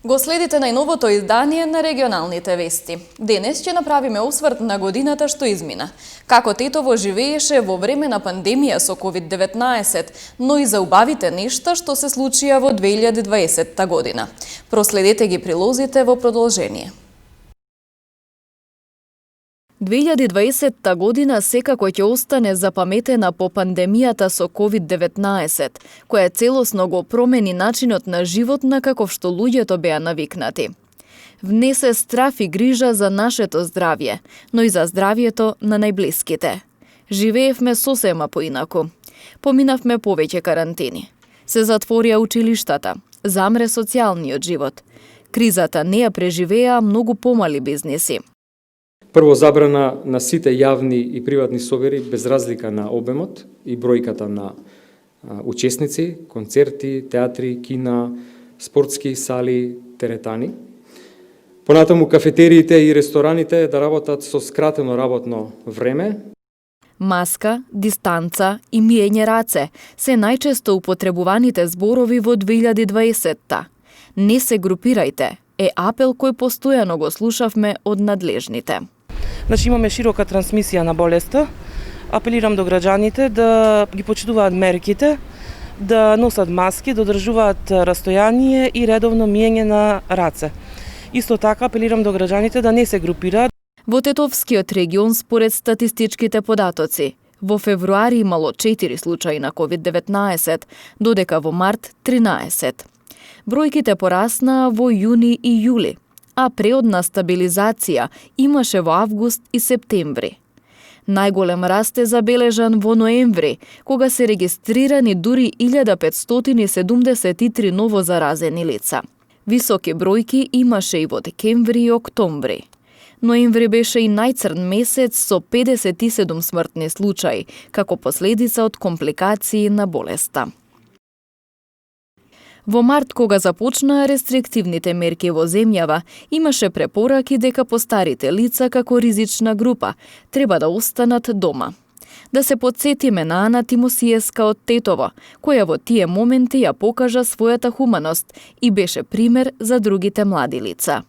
Го следите најновото издание на регионалните вести. Денес ќе направиме осврт на годината што измина. Како Тетово живееше во време на пандемија со COVID-19, но и за убавите нешта што се случија во 2020 година. Проследете ги прилозите во продолжение. 2020 година секако ќе остане запаметена по пандемијата со COVID-19, која целосно го промени начинот на живот на каков што луѓето беа навикнати. Внесе страф и грижа за нашето здравје, но и за здравјето на најблиските. Живеевме сосема поинаку. Поминавме повеќе карантини. Се затворија училиштата, замре социјалниот живот. Кризата не ја преживеа многу помали бизниси. Прво, забрана на сите јавни и приватни собери без разлика на обемот и бројката на учесници, концерти, театри, кина, спортски сали, теретани. Понатаму кафетериите и рестораните да работат со скратено работно време. Маска, дистанца и миење раце се најчесто употребуваните зборови во 2020-та. Не се групирајте е апел кој постојано го слушавме од надлежните. Значи имаме широка трансмисија на болеста. Апелирам до граѓаните да ги почитуваат мерките, да носат маски, да одржуваат растојание и редовно миење на раце. Исто така апелирам до граѓаните да не се групираат. Во Тетовскиот регион според статистичките податоци, во февруари имало 4 случаи на COVID-19, додека во март 13. Бројките пораснаа во јуни и јули, а преодна стабилизација имаше во август и септември. Најголем раст е забележан во ноември, кога се регистрирани дури 1573 ново заразени лица. Високи бројки имаше и во декември и октомври. Ноември беше и најцрн месец со 57 смртни случаи, како последица од компликации на болеста. Во март, кога започнаа рестриктивните мерки во земјава, имаше препораки дека постарите лица како ризична група треба да останат дома. Да се подсетиме на Ана Тимосиевска од Тетово, која во тие моменти ја покажа својата хуманост и беше пример за другите млади лица.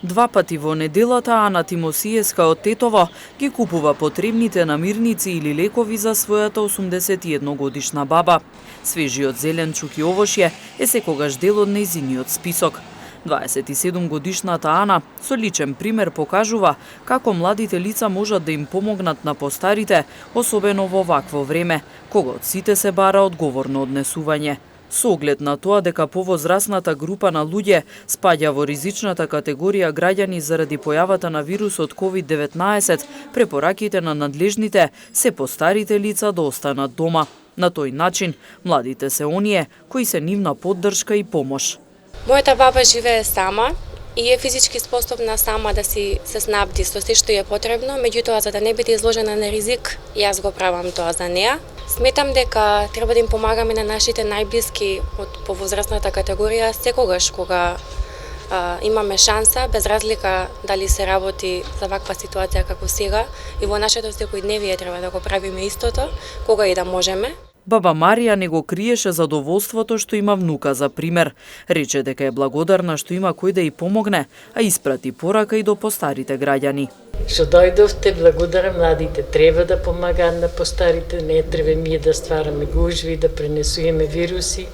Два пати во неделата Ана Тимосиевска од Тетово ги купува потребните намирници или лекови за својата 81 годишна баба. Свежиот зеленчук и овошје е секогаш дел од нејзиниот список. 27 годишната Ана со личен пример покажува како младите лица можат да им помогнат на постарите, особено во вакво време, кога од сите се бара одговорно однесување. Со оглед на тоа дека повозрасната група на луѓе спаѓа во ризичната категорија граѓани заради појавата на вирусот COVID-19, препораките на надлежните се постарите лица да останат дома. На тој начин, младите се оние кои се нивна поддршка и помош. Мојата баба живее сама и е физички способна сама да си се снабди со се што е потребно, меѓутоа за да не биде изложена на ризик, јас го правам тоа за неа. Сметам дека треба да им помагаме на нашите најблиски од повозрастната категорија секогаш кога имаме шанса, без разлика дали се работи за ваква ситуација како сега, и во нашето секојдневие треба да го правиме истото, кога и да можеме. Баба Марија не го криеше задоволството што има внука за пример. Рече дека е благодарна што има кој да ја помогне, а испрати порака и до постарите граѓани. Што дојдовте, благодарам, младите треба да помагаат на постарите, не треба ние да ствараме гужви, да пренесуваме вируси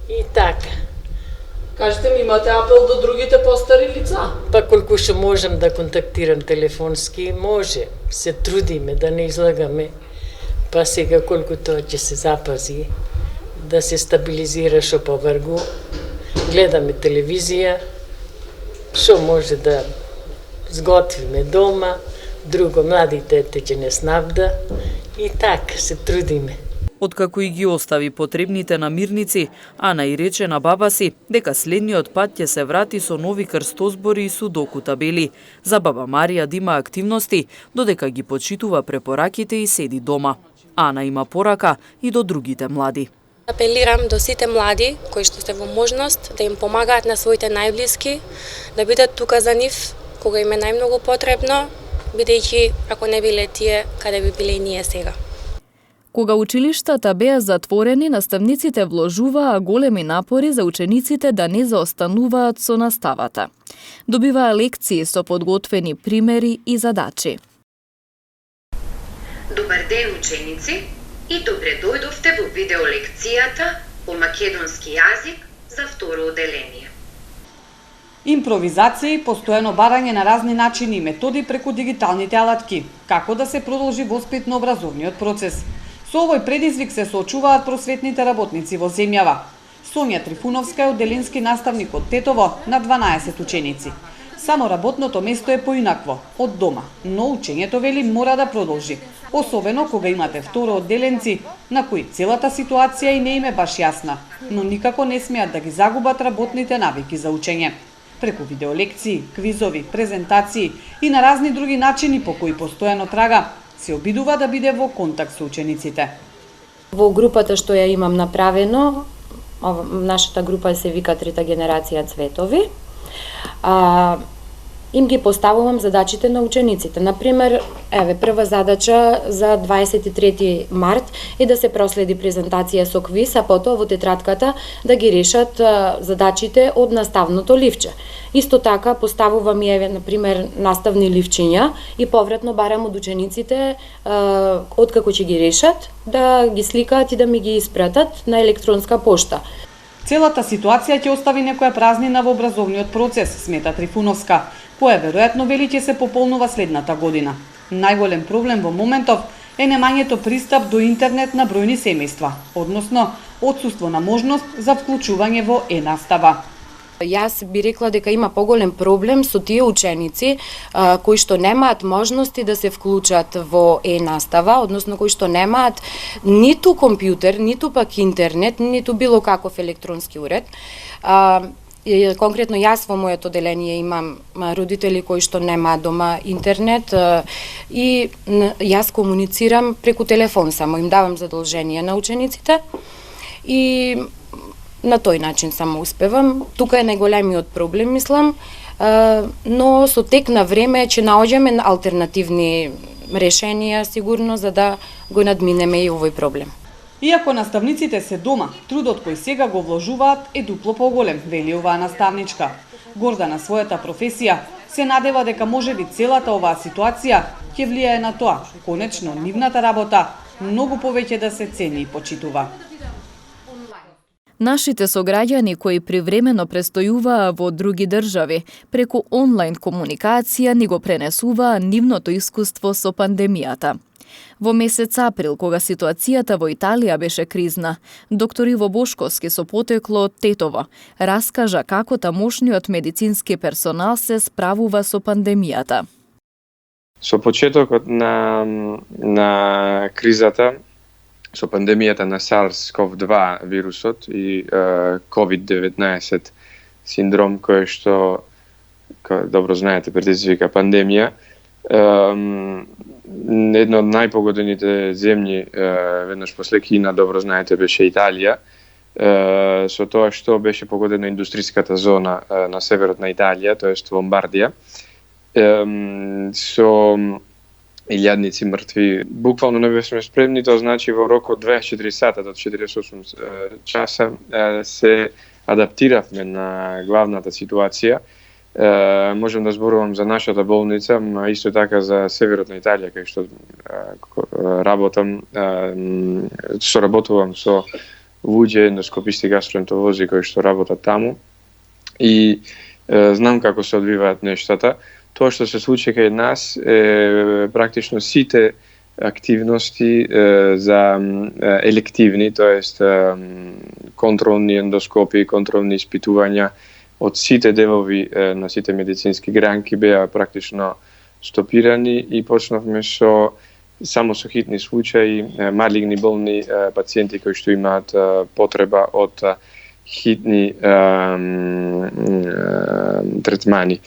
и така. Кажете ми, имате апел до другите постари лица? Па колку што можам да контактирам телефонски, може. Се трудиме да не излагаме. Па сега колку тоа ќе се запази, да се стабилизира шо повргу, гледаме телевизија, шо може да сготвиме дома, друго младите ќе не снабда и така се трудиме. Откако и ги остави потребните намирници, Ана и рече на баба си дека следниот пат ќе се врати со нови крстозбори и судоку табели. За баба Марија да има активности, додека ги почитува препораките и седи дома. Ана има порака и до другите млади. Апелирам до сите млади кои што се во можност да им помагаат на своите најблиски, да бидат тука за нив кога им е најмногу потребно, бидејќи ако не биле тие, каде би биле и ние сега. Кога училиштата беа затворени, наставниците вложуваа големи напори за учениците да не заостануваат со наставата. Добиваа лекции со подготвени примери и задачи. Добар ден, ученици, и добре дојдовте во видеолекцијата по македонски јазик за второ оделение. Импровизација и постојано барање на разни начини и методи преку дигиталните алатки, како да се продолжи воспитно-образовниот процес. Со овој предизвик се соочуваат просветните работници во земјава. Сонја Трифуновска е оделински наставник од Тетово на 12 ученици. Само работното место е поинакво, од дома, но учењето, вели, мора да продолжи. Особено кога имате второ одделенци, на кои целата ситуација и не им е баш јасна, но никако не смеат да ги загубат работните навики за учење. Преку видеолекции, квизови, презентации и на разни други начини по кои постојано трага, се обидува да биде во контакт со учениците. Во групата што ја имам направено, нашата група се вика Трета генерација цветови, им ги поставувам задачите на учениците. Например, прва задача за 23 март е да се проследи презентација со квиз, а потоа во тетратката да ги решат задачите од наставното ливче. Исто така поставувам и например наставни ливчиња и повратно барам од учениците откако ќе ги решат да ги сликаат и да ми ги испратат на електронска пошта. Целата ситуација ќе остави некоја празнина во образовниот процес, смета Трифуновска, која веројатно, вели, ќе се пополнува следната година. Најголем проблем во моментов е немањето пристап до интернет на бројни семејства, односно отсуство на можност за вклучување во е-настава. Јас би рекла дека има поголем проблем со тие ученици кои што немаат можности да се вклучат во е-настава, односно кои што немаат ниту компјутер, ниту пак интернет, ниту било каков електронски уред. Конкретно јас во моето оделение имам родители кои што немаат дома интернет и јас комуницирам преку телефон само, им давам задолжение на учениците и на тој начин само успевам. Тука е најголемиот проблем, мислам, но со тек на време ќе наоѓаме алтернативни решенија сигурно за да го надминеме и овој проблем. Иако наставниците се дома, трудот кој сега го вложуваат е дупло поголем, вели оваа наставничка. Горда на својата професија, се надева дека можеби целата оваа ситуација ќе влијае на тоа, конечно нивната работа многу повеќе да се цени и почитува. Нашите сограѓани кои привремено престојуваа во други држави, преку онлайн комуникација ни го пренесуваа нивното искуство со пандемијата. Во месец април, кога ситуацијата во Италија беше кризна, доктор Иво Бошковски со потекло од Тетово раскажа како тамошниот медицински персонал се справува со пандемијата. Со почетокот на кризата, со пандемијата на SARS-CoV-2 вирусот и COVID-19 синдром кој што, добро знаете, предизвика пандемија, една од најпогодените земји, веднаш после Кина, добро знаете, беше Италија, со тоа што беше погодена индустриската зона на северот на Италија, тоест Ломбардија, со илјадници мртви. Буквално не бевме спремни, тоа значи во рок од 24 сата до 48 часа се адаптиравме на главната ситуација. Можам да зборувам за нашата болница, а исто така за северот на Италија, кај што соработувам со луѓе, ендоскописти, гастроентеролози кои што работат таму и знам како се одвиваат нештата. Тоа што се случи кај нас е практично сите активности за елективни, тоест контролни ендоскопи, контролни испитувања од сите делови на сите медицински гранки беа практично стопирани и почнавме само со хитни случаи, малигни болни пациенти кои што имаат потреба од хитни третмани.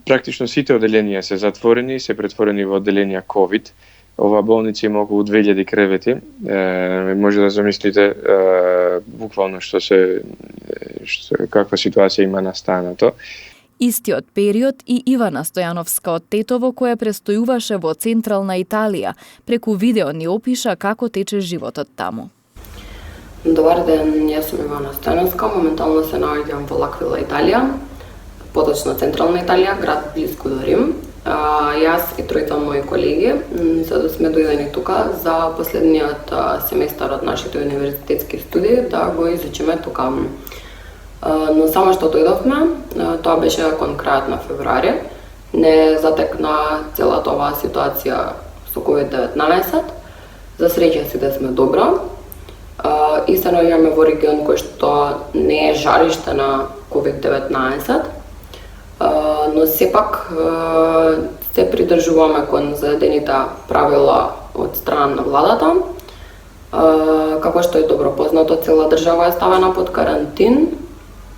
Практично сите оделенија се затворени, се претворени во оделенија COVID. Ова болница има околу 2000 кревети. Може да замислите буквално каква ситуација има настанато. Истиот период и Ивана Стојановска од Тетово, која престојуваше во Централна Италија, преку видео ни опиша како тече животот таму. Добар ден, јас сум Ивана Стојановска, моментално се наоѓам во Лаквила, Италија, поточно Централна Италија, град близко до Рим. Јас и тројца мои колеги сме дојдени тука за последниот семестар од нашите универзитетски студии да го изучиме тука. Но само што дојдовме, тоа беше кон крајот на февруари, не затекна целата оваа ситуација со COVID-19. За среќа си да сме добро. И се наоѓаме во регион кој што не е жариште на COVID-19, но сепак се придржуваме кон заведените правила од страна на владата. Како што е добро познато, цела држава е ставена под карантин.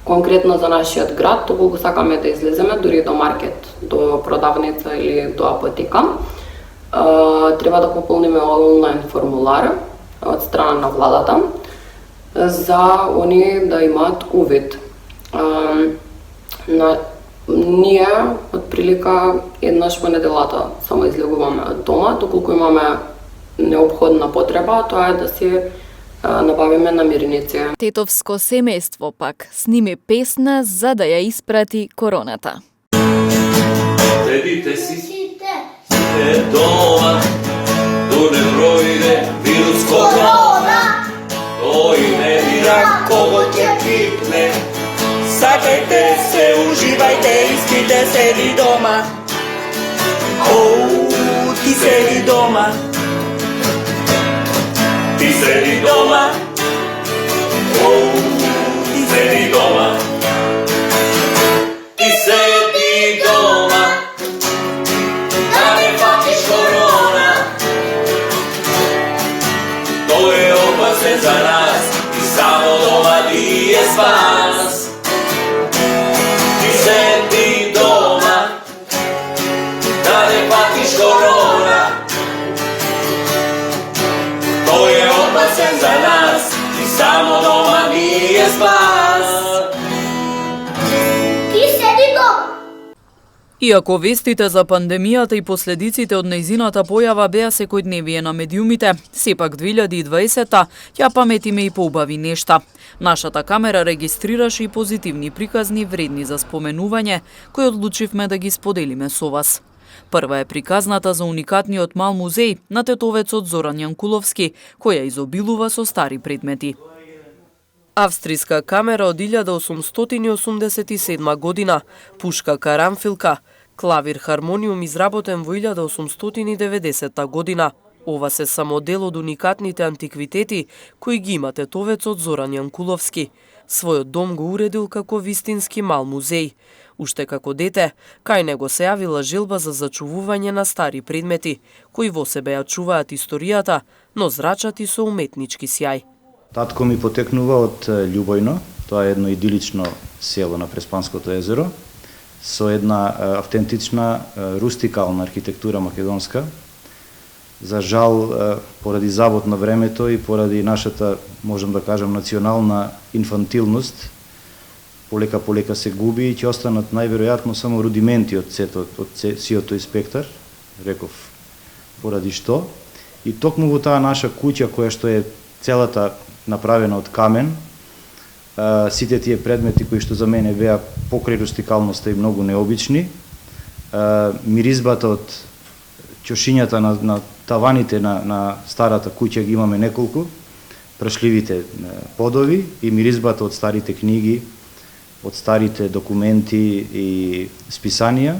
Конкретно за нашиот град, доколку сакаме да излеземе дури до маркет, до продавница или до апотека, треба да пополниме онлайн формулар од страна на владата за они да имаат увид. Ние од прилика еднаш во неделата само излегуваме од дома, доколку имаме неопходна потреба, тоа е да си набавиме намирници. Тетовско семејство пак сними песна за да ја испрати короната. Седите си сите дома, до не пројде вирус корона, тој не бира кого ќе пипне. Сакајте се, уживајте, испите, седи дома. Оу, ти седи дома. Ти седи дома. Оу, ти седи дома. Ти седи дома. Да не фатиш корона. Тој е опасен за нас и само дома ти е спас. Ти седи дома. Да не фатиш корона. Тој е опасен за нас и само дома ни е спас. Ти седи дома. Иако вестите за пандемијата и последиците од нејзината појава беа секојдневие на медиумите, сепак 2020-та ја паметиме и поубави нешта. Нашата камера регистрираше и позитивни приказни вредни за споменување, кои одлучивме да ги споделиме со вас. Прва е приказната за уникатниот мал музеј на тетовецот Зоран Јанкуловски, која изобилува со стари предмети. Австријска камера од 1887 година, пушка карамфилка, клавир хармониум изработен во 1890 година. Ова се само дел од уникатните антиквитети кои ги има тетовецот Зоран Јанкуловски. Својот дом го уредил како вистински мал музеј. Уште како дете, кај него се јавила желба за зачувување на стари предмети, кои во себе ја чуваат историјата, но зрачати со уметнички сјај. Татко ми потекнува од Љубојно, тоа е едно идилично село на Преспанското езеро, со една автентична рустикална архитектура македонска. За жал, поради забот на времето и поради нашата, можам да кажам, национална инфантилност, полека се губи и ќе останат најверојатно само рудименти од сиот тој спектар, реков поради што. И токму во таа наша куќа која што е целата направена од камен, сите тие предмети кои што за мене беа покрај рустикалноста и многу необични, миризбата од ќошињата на таваните на старата куќа ги имаме неколку, прашливите подови и миризбата од старите книги, од старите документи и списанија,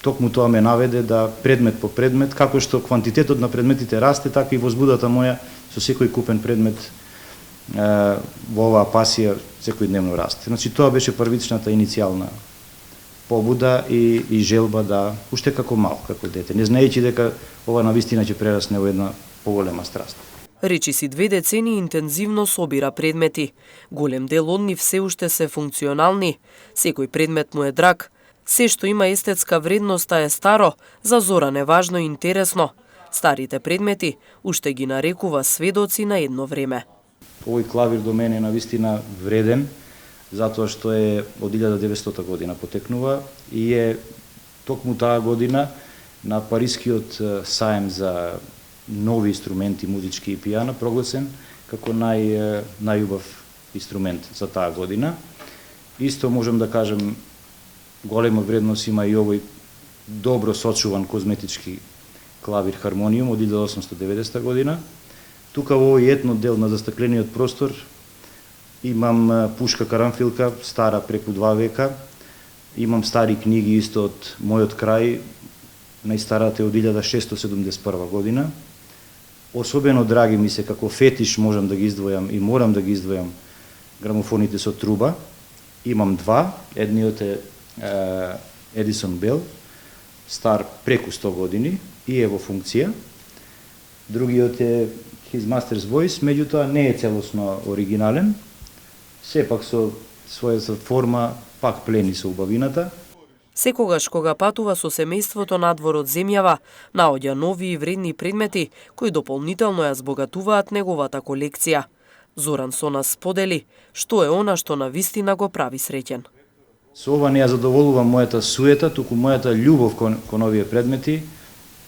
токму тоа ме наведе да предмет по предмет, како што квантитетот на предметите расте, така и возбудата моја со секој купен предмет во оваа пасија секојдневно расте. Значи тоа беше првичната иницијална побуда и желба да, уште како мал, како дете, не знаејќи дека ова навистина ќе прерасне во една поголема страст. Речиси 2 децени интензивно собира предмети. Голем дел од нив се уште се функционални. Секој предмет му е драг. Се што има естетска вредност е старо, за Зоран е важно и интересно. Старите предмети уште ги нарекува сведоци на едно време. Овој клавир до мене е навистина вреден, затоа што е од 1900 година потекнува и е токму таа година на Парискиот саем за нови инструменти музички и пијано прогласен како најубав инструмент за таа година. Исто можем да кажем голема вредност има и овој добро сочуван козметички клавир хармониум од 1890 година. Тука во овој етно дел на застаклениот простор имам пушка карамфилка, стара преку 2 века. Имам стари книги исто од мојот крај, најстарата е од 1671 година. Особено драги ми се како фетиш можам да ги издвојам и морам да ги издвојам грамофоните со труба. Имам 2, едниот е Едисон Бел, стар преку 100 години и е во функција. Другиот е His Master's Voice, меѓутоа не е целосно оригинален, сепак со својата форма пак плени со убавината. Секогаш кога патува со семејството надвор од земјава, наоѓа нови и вредни предмети кои дополнително ја збогатуваат неговата колекција. Зоран со нас сподели што е она што навистина го прави среќен. Со ова не ја задоволувам мојата суета, туку мојата љубов кон овие предмети,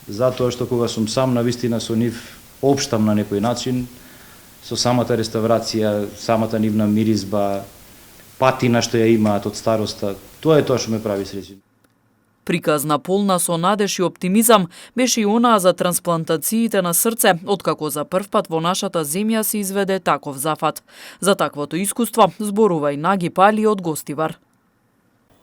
затоа што кога сум сам навистина со нив општам на некој начин, со самата реставрација, самата нивна миризба, патина што ја имаат од староста, тоа е тоа што ме прави среќен. Приказна полна со надеж и оптимизам беше и онаа за трансплантациите на срце, откако за првпат во нашата земја се изведе таков зафат. За таквото искуство зборува и Наги Пали од Гостивар.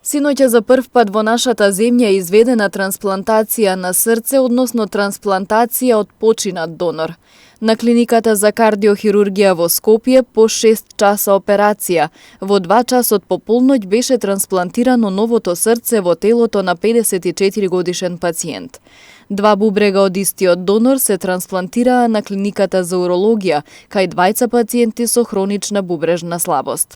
Синоќа за првпат во нашата земја е изведена трансплантација на срце, односно трансплантација од починат донор. На клиниката за кардиохирургија во Скопје по 6 часа операција. Во 2 часот по полноќ беше трансплантирано новото срце во телото на 54 годишен пациент. 2 бубрега од истиот донор се трансплантираа на клиниката за урологија, кај 2 пациенти со хронична бубрежна слабост.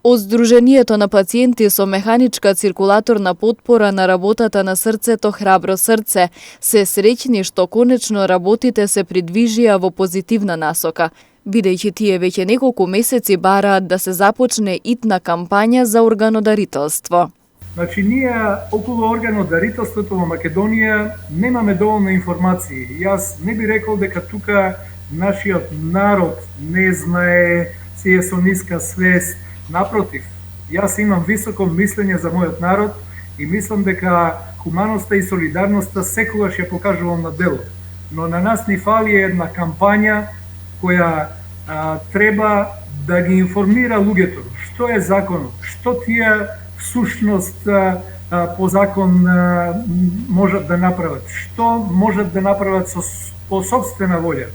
Од Сдруженијето на пациенти со механичка циркулаторна потпора на работата на срцето Храбро срце се среќни што конечно работите се придвижија во позитивна насока, бидејќи тие веќе неколку месеци бараат да се започне итна кампања за органодарителство. Значи, ние околу органодарителството во Македонија немаме доволно информации. Јас не би рекол дека тука нашиот народ не знае, си е со ниска свест. Напротив, јас имам високо мислење за мојот народ и мислам дека хуманоста и солидарноста секогаш ја покажувам на дело. Но на нас ни фали една кампања која треба да ги информира луѓето што е законот, што тие всушност по закон можат да направат, што можат да направат по собствена волја.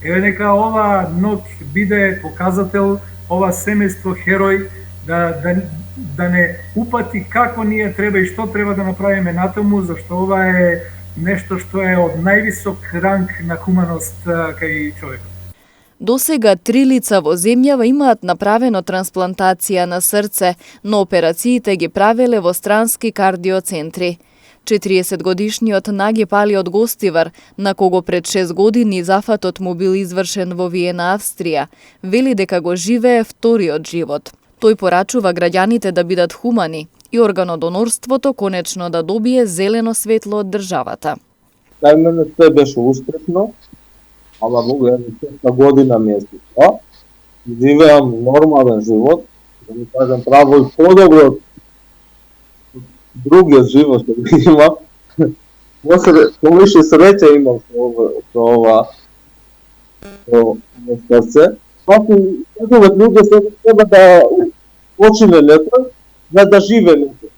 Еве нека ова ноќ биде показател, ова семејство херој да не упати како ние треба и што треба да направиме натаму, зашто ова е нешто што е од највисок ранг на хуманост кај човекот. Досега 3 лица во земјава имаат направено трансплантација на срце, но операциите ги правеле во странски кардиоцентри. 40-годишниот Наги Пали од Гостивар, на кого пред 6 години зафатот му бил извршен во Виена, Австрија, вели дека го живее вториот живот. Тој порачува граѓаните да бидат хумани и органодонорството конечно да добие зелено светло од државата. Кај мене се беше успешно, ама многу една година ми е тоа. Живеам нормален живот, да ми кажам право и подобро од другиот живот што има. Повише среќа имам со ова срце. Секогаш луѓе се треба да почине некој, за да живе некој.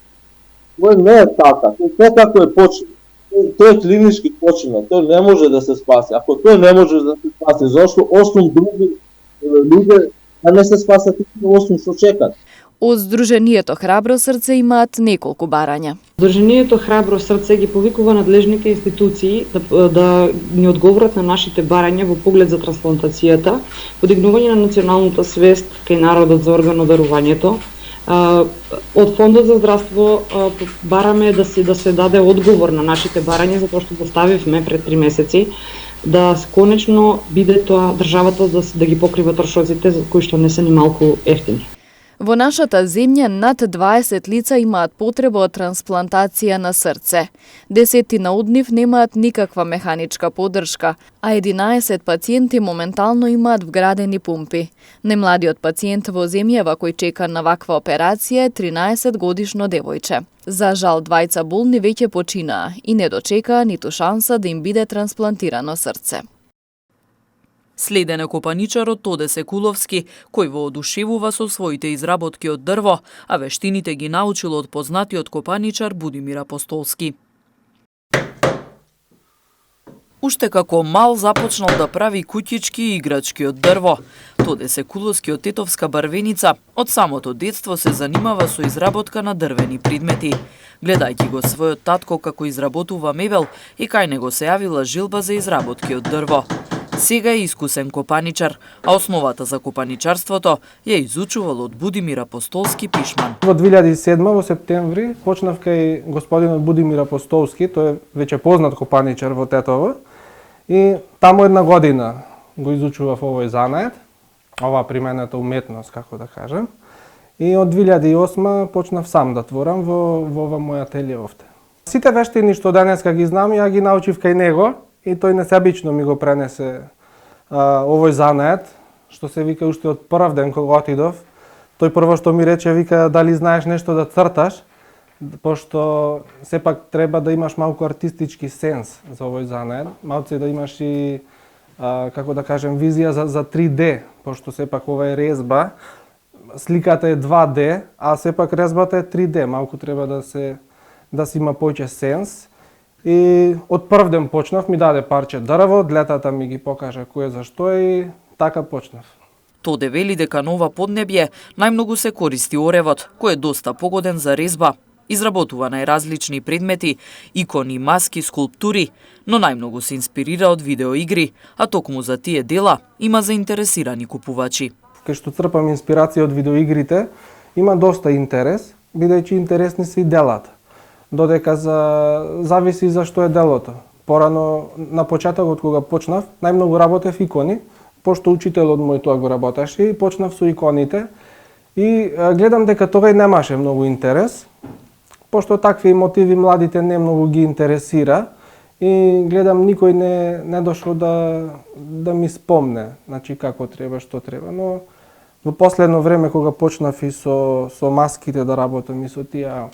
Тоа не е така. Тоа како е почина. Тој е клинички почина. Тој не може да се спаси. Ако тој не може да се спаси, зашто осум други луѓе да не се спасат и осум што чекат? Од Сдруженијето Храбро срце имаат неколку барања. Сдруженијето Храбро срце ги повикува надлежните институции да ни одговорат на нашите барања во поглед за трансплантацијата, подигнување на националната свест кај народот за органодарувањето. Од Фондот за здравство бараме да се даде одговор на нашите барања, затоа што поставивме пред 3 месеци, да конечно биде тоа државата да ги покрива трошоците кои што не се ни малку ефтини. Во нашата земја над 20 лица имаат потреба од трансплантација на срце. 10 од нив немаат никаква механичка поддршка, а 11 пациенти моментално имаат вградени пумпи. Најмладиот пациент во земјава кој чека на ваква операција е 13 годишно девојче. За жал, двајца болни веќе починаа и не дочекаа ниту шанса да им биде трансплантирано срце. Следен е копаничарот Тоде Секуловски, кој воодушевува со своите изработки од дрво, а вештините ги научил од познатиот копаничар Будимир Апостолски. Уште како мал започнал да прави куќички и играчки од дрво. Тоде Секуловски од Тетовска Барвеница од самото детство се занимава со изработка на дрвени предмети. Гледајќи го својот татко како изработува мебел, и кај него се јавила жилба за изработки од дрво. Сега е искусен копаничар, а основата за копаничарството ја изучувал од Будимир Апостолски пишман. Во 2007 во септември почнав кај господинот Будимир Апостолски, тој е веќе познат копаничар во Тетово, и таму една година го изучував овој занает, оваа применета уметност, како да кажем, и од 2008 почнав сам да творам во ова моја ателје овде. Сите вештини што денеска ги знам, ја ги научив кај него, и тој несебично ми го пренесе овој занает, што се вика уште од прв ден кога отидов. Тој прво што ми рече, вика, дали знаеш нешто да црташ, пошто сепак треба да имаш малку артистички сенс за овој занает, малце да имаш и, како да кажем, визија за 3D, пошто сепак ова е резба, сликата е 2D, а сепак резбата е 3D, малку треба да се има повеќе сенс. И од прв ден почнав, ми даде парче дрво, летата ми ги покажа кој зашто и така почнав. Тоде вели дека на ова поднебје најмногу се користи оревот, кој е доста погоден за резба. Изработува најразлични предмети, икони, маски, скулптури, но најмногу се инспирира од видеоигри, а токму за тие дела има заинтересирани купувачи. Кај што црпам инспирација од видеоигрите, има доста интерес, бидејќи интересни се и делата. Додека зависи за што е делото. Порано, на почетокот кога почнав, најмногу работев икони, пошто учителот мој тоа го работеше и почнав со иконите. И гледам дека тогај немаше многу интерес, пошто такви мотиви младите не многу ги интересира и гледам никој не дошол да ми спомне, значи како треба, што треба. Но во последно време кога почнав и со маските да работам и со тие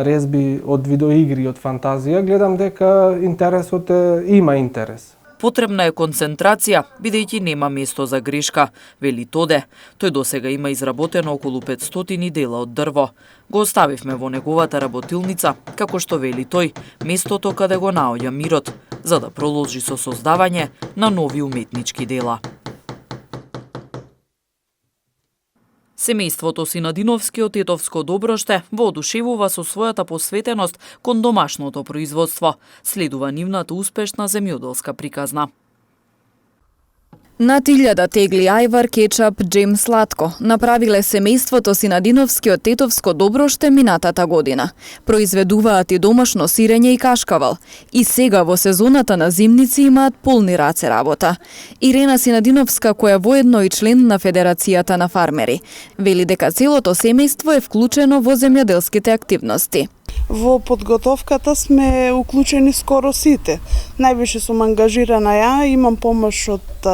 резби од видеоигри, од фантазија, гледам дека интересот има интерес. Потребна е концентрација, бидејќи нема место за грешка, вели Тоде. Тој досега има изработено околу 500 дела од дрво. Го оставивме во неговата работилница, како што вели тој, местото каде го наоѓа мирот, за да продолжи со создавање на нови уметнички дела. Семејството Синадиновски од Тетовско Доброште воодушевува со својата посветеност кон домашното производство. Следува нивната успешна земјоделска приказна. Над 1000 тегли ајвар, кетчап, джем, сладко направиле семејството Синадиновски од Тетовско Доброште минатата година. Произведуваат и домашно сирење и кашкавал. И сега во сезоната на зимници имаат полни раце работа. Ирена Синадиновска, која воедно и член на Федерацијата на фармери, вели дека целото семејство е вклучено во земјоделските активности. Во подготовката сме уклучени скоро сите. Највише сум ангажирана ја, имам помош од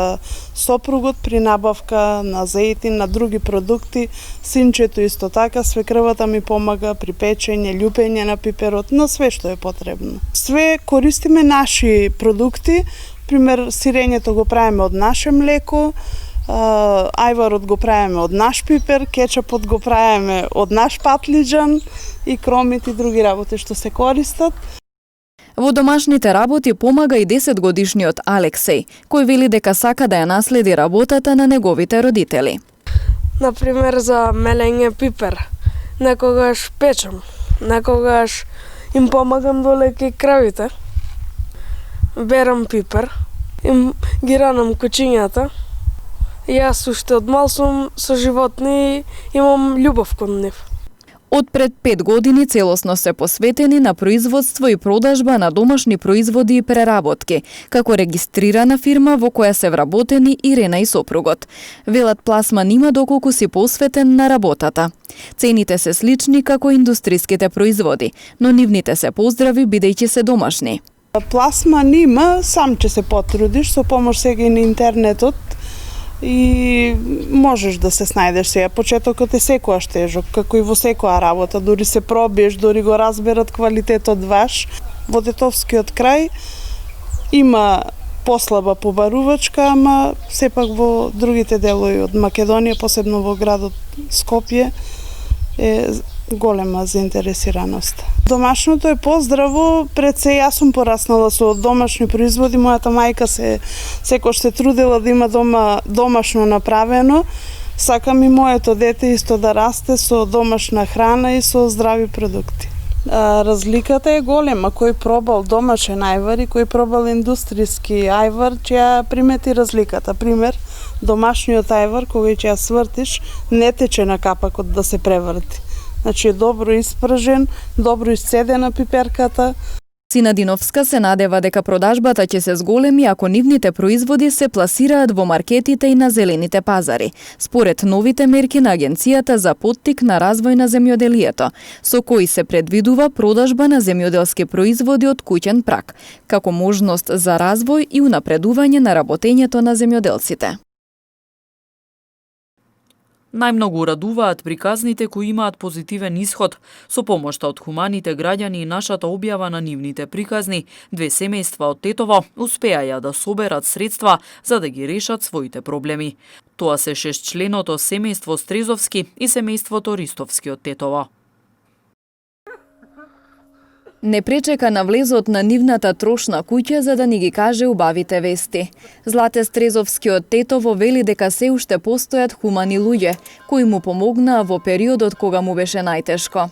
сопругот при набавка на зејтин, на други продукти. Синчето исто така, свекрвата ми помага при печење, љупење на пиперот, на све што е потребно. Све користиме наши продукти, пример сирењето го правиме од наше млеко, ајварот го правиме од наш пипер, кетчапот го правиме од наш патлиџан и кромит и други работи што се користат. Во домашните работи помага и 10-годишниот Алексеј, кој вели дека сака да ја наследи работата на неговите родители. Например, за мелење пипер. Некогаш печам, некогаш им помагам доле кај кравите. Берам пипер, им ги ранам кучињата. Јас уште од мал сум со животни и имам љубов кон нив. Од пред 5 години целосно се посветени на производство и продажба на домашни производи и преработки, како регистрирана фирма во која се вработени Ирена и сопругот. Велат Пласман има доколку си посветен на работата. Цените се слични како индустриските производи, но нивните се поздрави бидејќи се домашни. Пласман има, сам ќе се потрудиш, со помош сега и на интернетот, и можеш да се снајдеш сега. Почетокот е секојаш тежок, како и во секоја работа, дури се пробиеш, дури го разберат квалитетот ваш. Во Тетовскиот крај има послаба побарувачка, ама сепак во другите делови од Македонија, посебно во градот Скопје, е голема заинтересираност. Домашното е поздраво, пред се јас сум пораснала со домашни производи, мојата мајка секој се трудела да има домашно направено. Сакам и моето дете исто да расте со домашна храна и со здрави продукти. Разликата е голема. Кој пробал домашен ајвар и кој пробал индустријски ајвар, ќе ја примети разликата. Пример, домашниот ајвар, кога ќе ја свртиш, не тече на капакот да се преврти. Значи е добро испражен, добро исцедена пиперката. Синадиновска се надева дека продажбата ќе се зголеми ако нивните производи се пласираат во маркетите и на зелените пазари, според новите мерки на Агенцијата за поттик на развој на земјоделието, со кои се предвидува продажба на земјоделски производи од куќен праг, како можност за развој и унапредување на работењето на земјоделците. Најмногу радуваат приказните кои имаат позитивен исход. Со помошта од хуманите граѓани и нашата објава на нивните приказни, 2 семејства од Тетово успеаја да соберат средства за да ги решат своите проблеми. Тоа се 6-членото семејство Стрезовски и семејството Ристовски од Тетово. Не пречека на влезот на нивната трошна куќа за да ни ги каже убавите вести. Злате Стрезовски од Тетово вели дека се уште постојат хумани луѓе, кои му помогнаа во периодот кога му беше најтешко.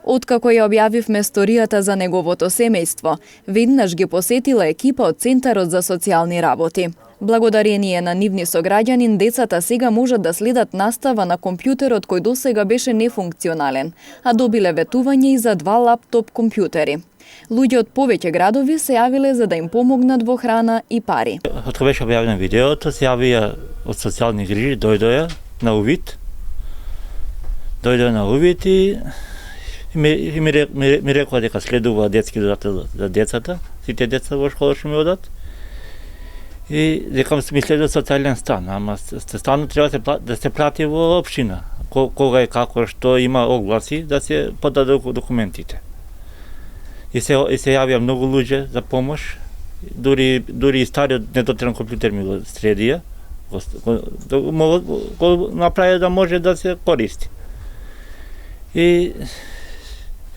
Откако ја објавивме сторијата за неговото семејство, веднаш ги посетила екипа од Центарот за социјални работи. Благодарение на нивни сограѓанин, децата сега можат да следат настава на компјутерот кој досега беше нефункционален, а добиле ветување и за 2 лаптоп компјутери. Луѓе од повеќе градови се јавиле за да им помогнат во храна и пари. Откако беше објавено видеото, се јавија од социјални грижи, дојдоја на увид. И ми рекоа дека следува детски додаток за децата, сите деца во школа што ми одат. И дека ми следува социјален стан, ама станот треба да се плати во општина. Кога и како што има огласи да се подадат документите. И се јавија многу луѓе за помош, дури и стариот недотрен компјутер ми го средија, го направи да може да се користи. И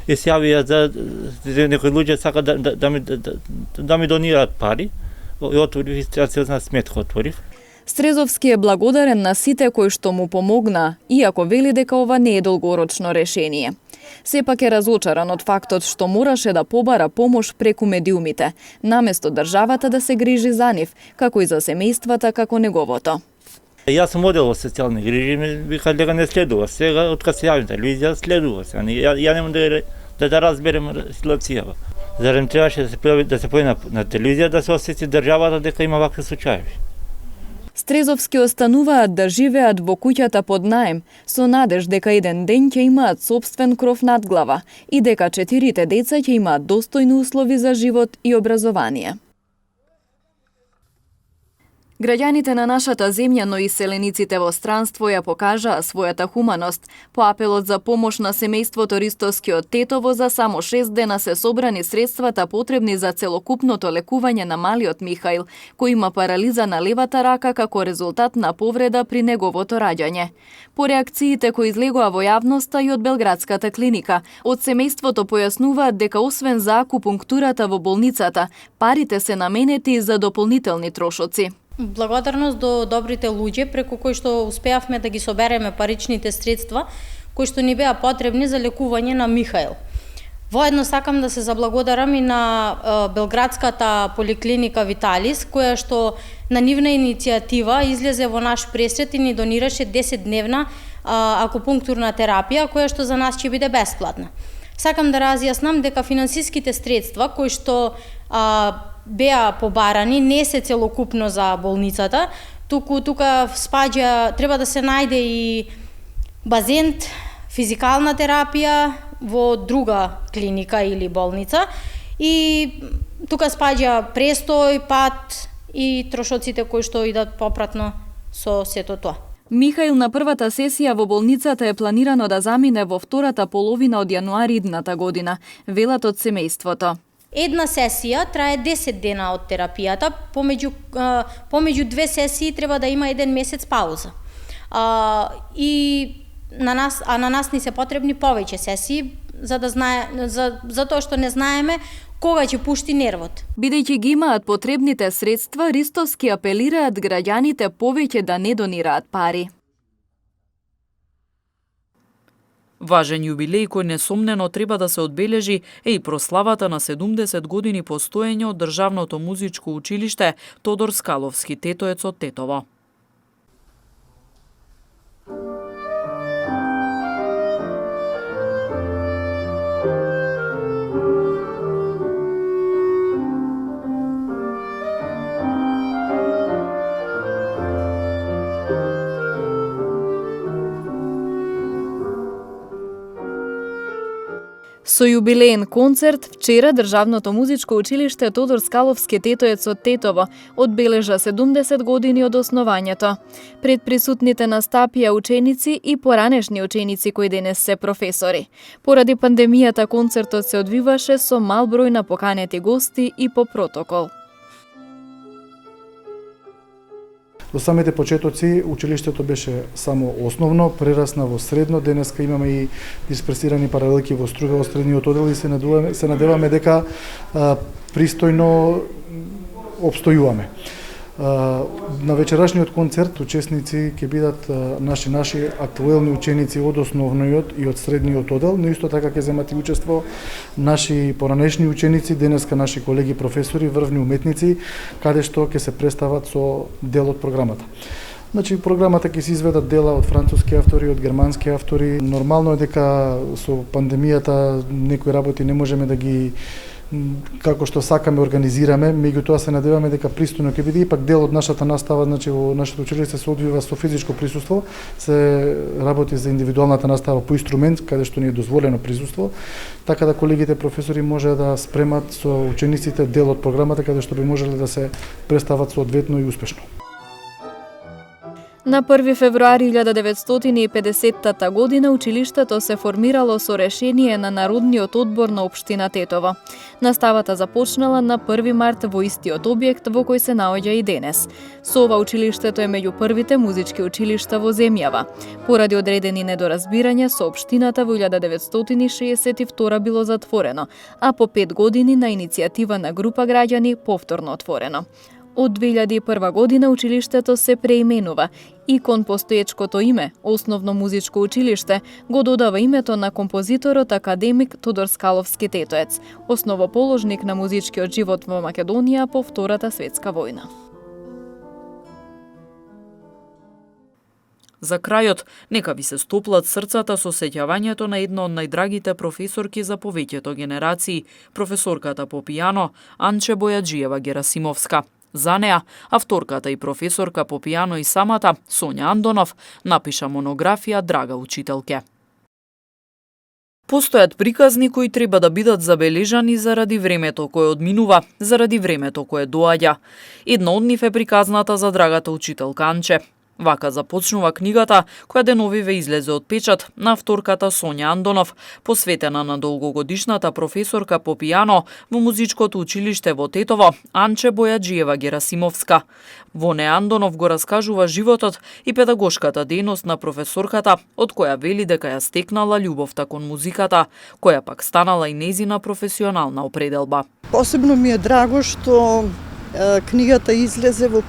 се јавија за некои луѓе сака да ми донираат пари, и отворив регистрацијна сметка отворив. Стрезовски е благодарен на сите кои што му помогна, иако вели дека ова не е долгорочно решение. Сепак е разочаран од фактот што мораше да побара помош преку медиумите, наместо државата да се грижи за нив, како и за семејствата како неговото. Јас сум одел во социјални грижи, ми вика дека не следува. Сега, откако се јавим телевизија, следува се. Ја немам да разберем ситуацијава. Зарем требаше да се појави на телевизија да се осети државата дека има вакви случаи. Стрезовски остануваат да живеат во куќата под наем, со надеж дека еден ден ќе имаат сопствен кров над глава и дека 4 деца ќе имаат достојни услови за живот и образование. Граѓаните на нашата земја, но и селениците во странство ја покажаа својата хуманост. По апелот за помош на семејството Ристовски од Тетово, за само 6 дена се собрани средствата потребни за целокупното лекување на малиот Михаил, кој има парализа на левата рака како резултат на повреда при неговото раѓање. По реакциите кои излегоа во јавноста и од Белградската клиника, од семејството појаснуваат дека освен за акупунктурата во болницата, парите се наменети и за дополнителни трошоци. Благодарност до добрите луѓе преку кои што успеавме да ги собереме паричните средства кои што ни беа потребни за лекување на Михаил. Воедно сакам да се заблагодарам и на Белградската поликлиника Виталис, која што на нивна иницијатива излезе во наш пресрет и ни донираше 10-дневна акупунктурна терапија, која што за нас ќе биде бесплатна. Сакам да разјаснам дека финансиските средства кои што беа побарани не се целокупно за болницата, тука спаѓа, треба да се најде и базен, физикална терапија во друга клиника или болница и тука спаѓа престој, пат и трошоците кои што идат попратно со сето тоа. Михаил на првата сесија во болницата е планирано да замине во втората половина од јануари идната година, велат од семејството. Една сесија трае 10 дена од терапијата, помеѓу две сесии треба да има 1 месец пауза. И на нас ни се потребни повеќе сесии за тоа што не знаеме кога ќе пушти нервот. Бидејќи ги имаат потребните средства, Ристовски апелираат граѓаните повеќе да не донираат пари. Важен јубилеј кој несомнено треба да се одбележи е и прославата на 70 години постоење од Државното музичко училиште Тодор Скаловски Тетоец од Тетово. Со јубилеен концерт, вчера Државното музичко училиште Тодор Скаловски Тетоец од Тетово одбележа 70 години од основањето. Пред присутните настапија ученици и поранешни ученици кои денес се професори. Поради пандемијата концертот се одвиваше со мал број на поканети гости и по протокол. Во самите почетоци училиштето беше само основно, прерасна во средно, денеска имаме и дисперсирани паралелки во струга во средниот оддел и се надеваме дека пристојно обстојуваме. На вечерашниот концерт учесници ќе бидат наши актуелни ученици од основниот и од средниот оддел, но исто така ќе земат и учество наши поранешни ученици, денеска наши колеги професори, врвни уметници, каде што ќе се представат со дел од програмата. Значи, програмата ќе се изведат дела од француски автори, од германски автори. Нормално е дека со пандемијата некои работи не можеме да ги како што сакаме организираме, меѓутоа се надеваме дека пристојно ќе биде ипак дел од нашата настава, значи во нашето училиште се одвива со физичко присуство, се работи за индивидуалната настава по инструмент, каде што ни е дозволено присуство, така да колегите професори може да спремат со учениците дел од програмата каде што би можеле да се представат соодветно и успешно. На 1 февруари 1950 година училиштето се формирало со решение на Народниот одбор на општина Тетово. Наставата започнала на 1 март во истиот објект во кој се наоѓа и денес. Со ова училиштето е меѓу првите музички училишта во земјава. Поради одредени недоразбирања со општината во 1962 било затворено, а по 5 години на иницијатива на група граѓани повторно отворено. Од 2001 година училиштето се преименува и кон постоечкото име, Основно музичко училиште, го додава името на композиторот академик Тодор Скаловски Тетоец, основоположник на музичкиот живот во Македонија по Втората светска војна. За крајот, нека ви се стоплат срцата со сеќавањето на една од најдрагите професорки за повеќето генерации, професорката по пијано Анче Бојаджиева Герасимовска. За неа, авторката и професорка по пијано и самата, Сонја Андонов, напиша монографија Драга учителке. Постојат приказни кои треба да бидат забележани заради времето кое одминува, заради времето кое доаѓа. Една од нив е приказната за драгата учителка Анче. Вака започнува книгата, која деновиве излезе од печат на авторката Сонја Андонов, посветена на долгогодишната професорка по пијано во музичкото училиште во Тетово, Анче Бојаджиева Герасимовска. Во неа Андонов го раскажува животот и педагошката дејност на професорката, од која вели дека ја стекнала љубовта кон музиката, која пак станала и нејзина професионална определба. Посебно ми е драго што книгата излезе во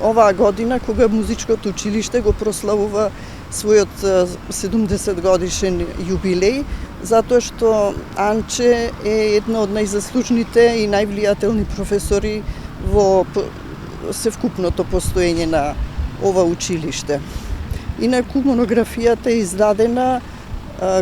оваа година, кога музичкото училиште го прославува својот 70 годишен јубилеј затоа што Анче е една од најзаслужните и највлијателни професори во севкупното постоење на ова училиште. Инаку монографијата е издадена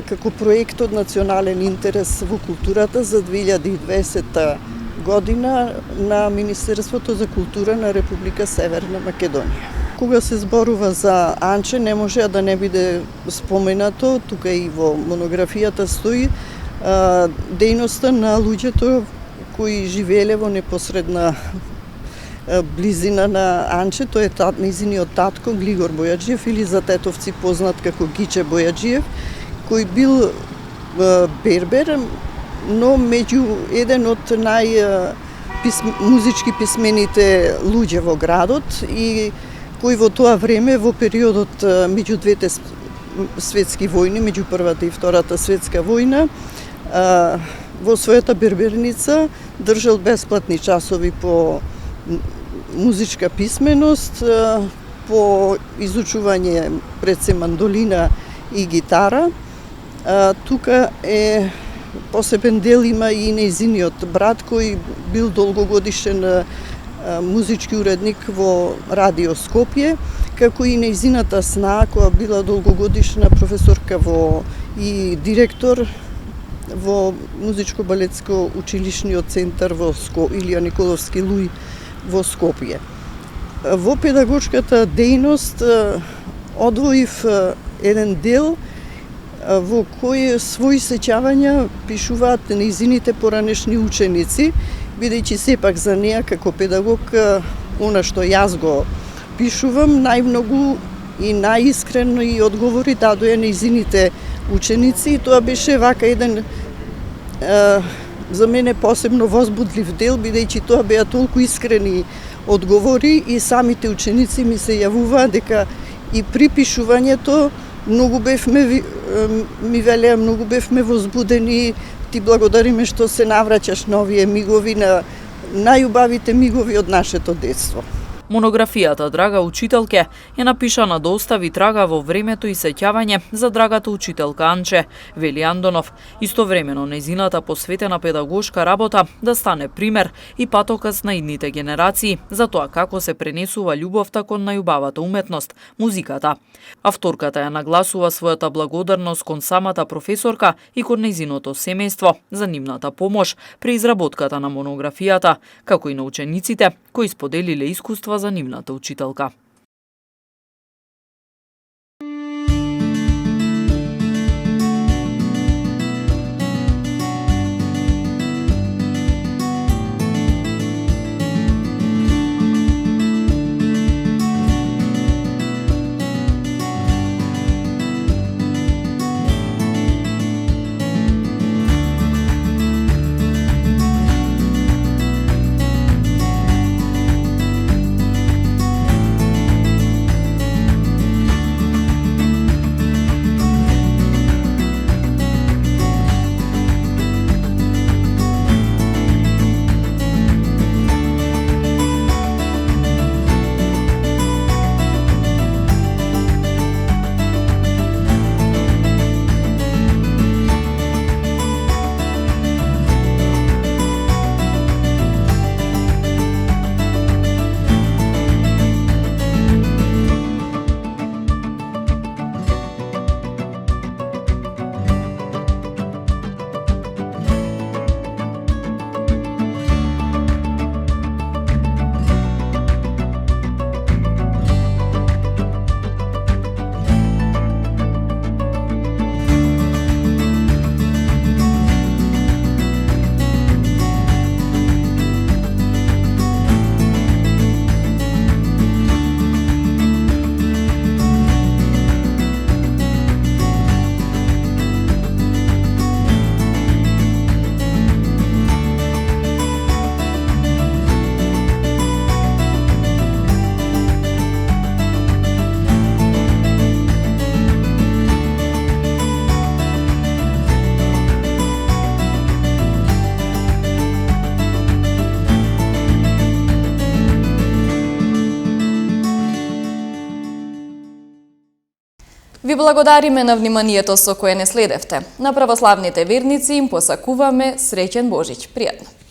како проект од национален интерес во културата за 2020 година на Министерството за култура на Република Северна Македонија. Кога се зборува за Анче, не може да не биде споменато, тука и во монографијата стои, дејноста на луѓето кои живееле во непосредна близина на Анче, тој е низиниот татко Глигор Бојаджиев или за тетовци познат како Гиче Бојаджиев, кој бил бербер, но меѓу еден од музички писмените луѓе во градот и кој во тоа време, во периодот меѓу двете светски војни, меѓу Првата и Втората светска војна, во својата берберница држал бесплатни часови по музичка писменост, по изучување пред се мандолина и гитара. Тука е посебен дел има и нејзиниот брат кој бил долгогодишен музички уредник во Радио Скопје, како и нејзината сна која била долгогодишна професорка и директор во музичко-балетско училишниот центар во Илија Николовски Луј во Скопје. Во педагошката дејност одвоив еден дел во кој своји сеќавања пишуваат нејзините поранешни ученици, бидејќи сепак за неа како педагог, она што јас го пишувам, најмногу и најискрено и одговори дадоа нејзините ученици и тоа беше вака еден за мене посебно возбудлив дел, бидејќи тоа беа толку искрени одговори и самите ученици ми се јавуваа дека и при пишувањето многу бевме, ми велеа, многу бевме возбудени, ти благодариме што се навраќаш на овие мигови, на најубавите мигови од нашето детство. Монографијата Драга учителке е напишана да остави трага во времето и сеќавање за драгата учителка Анче, вели Андонов. Истовремено нејзината посветена педагошка работа да стане пример и патоказ на идните генерации за тоа како се пренесува љубовта кон најубавата уметност, музиката. Авторката ја нагласува својата благодарност кон самата професорка и кон нејзиното семејство за нивната помош при изработката на монографијата, како и на учениците кои споделиле искуства за нивната учителка. Ви благодариме на вниманието со кое не следевте. На православните верници им посакуваме среќен Божич. Пријатно.